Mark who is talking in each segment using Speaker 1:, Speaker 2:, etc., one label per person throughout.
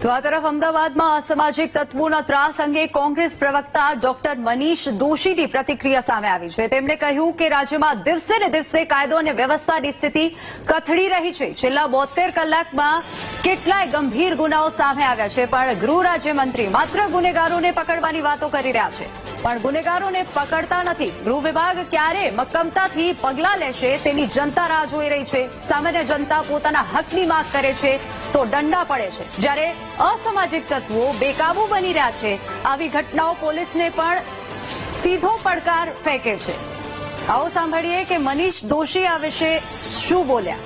Speaker 1: તો આ તરફ અમદાવાદમાં અસામાજિક તત્વોના ત્રાસ અંગે કોંગ્રેસ પ્રવક્તા ડોક્ટર મનીષ દોશીની પ્રતિક્રિયા સામે આવી છે। તેમણે કહ્યું કે રાજ્યમાં દિવસે ને દિવસે કાયદો અને વ્યવસ્થાની સ્થિતિ કથળી રહી છે। છેલ્લા 72 કલાકમાં કેટલાય ગંભીર ગુનાઓ સામે આવ્યા છે, પણ ગૃહ રાજ્યમંત્રી માત્ર ગુનેગારોને પકડવાની વાતો કરી રહ્યા છે, પણ ગુનેગારોને પકડતા નથી। ગૃહ વિભાગ ક્યારે મક્કમતાથી પગલાં લેશે તેની જનતા રાહ જોઈ રહી છે। સામાન્ય જનતા પોતાના હકની માંગ કરે છે તો દંડા પડે છે, જ્યારે અસામાજિક તત્વો બેકાબુ બની રહ્યા છે। આવી ઘટનાઓ પોલીસને પણ સીધો પડકાર ફેંકે છે। આવો સાંભળીએ કે મનીષ દોશી આ વિશે શું બોલ્યા।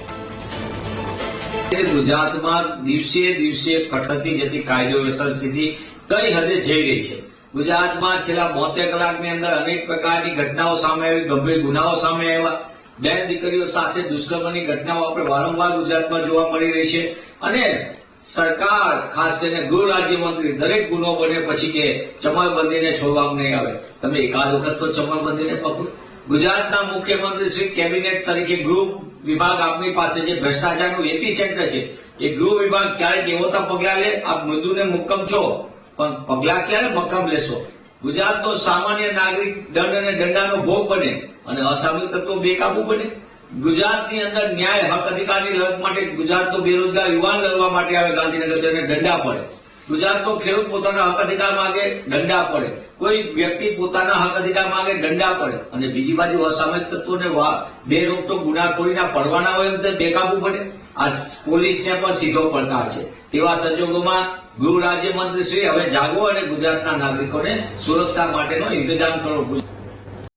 Speaker 2: ગુજરાતમાં દિવસે દિવસે કઠતી જતી કાયદો વ્યવસ્થા સ્થિતિ કઈ હદે જઈ રહી છે। ગુજરાતમાં છેલ્લા 72 કલાકની અંદર અનેક પ્રકારની ઘટનાઓ સામે આવી, ગંભીર ગુનાઓ સામે આવ્યા। બેન દીકરીઓ સાથે દુષ્કર્મની ઘટનાઓ આપણે વારંવાર ગુજરાતમાં જોવા મળી રહી છે, અને સરકાર ખાસ કરીને ગૃહ રાજ્યમંત્રી દરેક ગુનો બને પછી કે ચમરબંધીને છોડવામાં નહીં આવે। તમે એકાદ વખત તો ચમરબંધીને પકડો। ગુજરાતના મુખ્યમંત્રી શ્રી કેબિનેટ તરીકે ગૃહ વિભાગ આપની પાસે જે ભ્રષ્ટાચારનું એપી સેન્ટર છે, એ ગૃહ વિભાગ ક્યારેક એવો પગલા લે? આપ મૃદુને મુક્કમ છો, પણ પગલા ક્યારે મક્કમ લેશો? ગુજરાતનો સામાન્ય નાગરિક દંડ અને દંડાનો ભોગ બને અને અસામાજિક તત્વો બેકાબુ બને। ગુજરાતની અંદર ન્યાય હક અધિકારની લડત માટે ગુજરાતનો બેરોજગાર યુવાન લડવા માટે આવે ગાંધીનગર શહેરને દંડા પડે। ગુજરાતનો ખેડૂત પોતાના હક અધિકાર માંગે દંડા પડે। કોઈ વ્યક્તિ પોતાના હક અધિકાર માંગે દંડા પડે, અને બીજી બાજુ અસામાજિક તત્વોને બે રોકટોક ગુનાખોરીના પડવાના હોય એમ બેકાબુ બને। આ પોલીસને પણ સીધો પડકાર છે। તેવા સંજોગોમાં ગૃહ રાજ્યમંત્રી શ્રી હવે જાગો અને ગુજરાતના નાગરિકોને સુરક્ષા માટેનો ઇંતજામ કરો।